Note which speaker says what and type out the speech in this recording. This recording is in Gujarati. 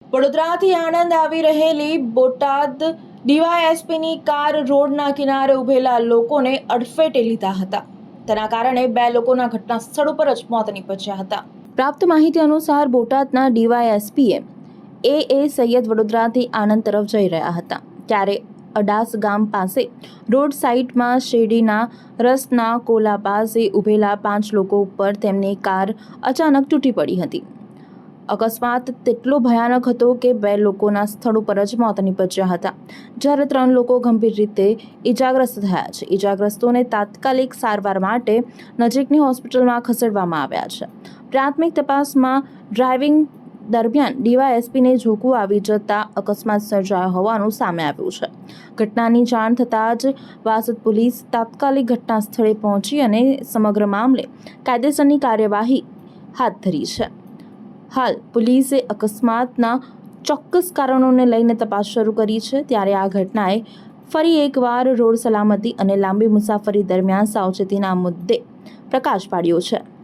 Speaker 1: વડોદરાથી આણંદ આવી રહેલી બોટાદ ડીવાયએસપીની કાર રોડના કિનારે ઉભેલા લોકોને અડફેટે લીધા હતા. તેના કારણે 2 લોકોના ઘટના સ્થળ ઉપર જ મોત નીપજ્યા હતા. પ્રાપ્ત માહિતી અનુસાર બોટાદના ડીવાયએસપીએ એ સૈયદ વડોદરાથી આણંદ તરફ જઈ રહ્યા હતા ત્યારે અડાસ ગામ પાસે રોડ સાઇડમાં શેરડીના રસના કોલા પાસે ઉભેલા 5 લોકો ઉપર તેમની કાર અચાનક તૂટી પડી હતી. અકસ્માત તેટલો ભયાનક હતો કે 2 લોકોના સ્થળ ઉપર જ મોત નીપજ્યા હતા જ્યારે 3 લોકો ગંભીર રીતે ઇજાગ્રસ્ત થયા છે. ઇજાગ્રસ્તોને તાત્કાલિક સારવાર માટે નજીકની હોસ્પિટલમાં ખસેડવામાં આવ્યા છે. પ્રાથમિક તપાસમાં ડ્રાઇવિંગ દરમિયાન ડીવાયએસપીને ઝોકું આવી જતા અકસ્માત સર્જાયો હોવાનું સામે આવ્યું છે. ઘટનાની જાણ થતાં જ વાસદ પોલીસ તાત્કાલિક ઘટના સ્થળે પહોંચી અને સમગ્ર મામલે કાયદેસરની કાર્યવાહી હાથ ધરી છે. હાલ પોલીસે અકસ્માતના ચોક્કસ કારણોને લઈને તપાસ શરૂ કરી છે ત્યારે આ ઘટનાએ ફરી એકવાર રોડ સલામતી અને લાંબી મુસાફરી દરમિયાન સાવચેતીના મુદ્દે પ્રકાશ પાડ્યો છે.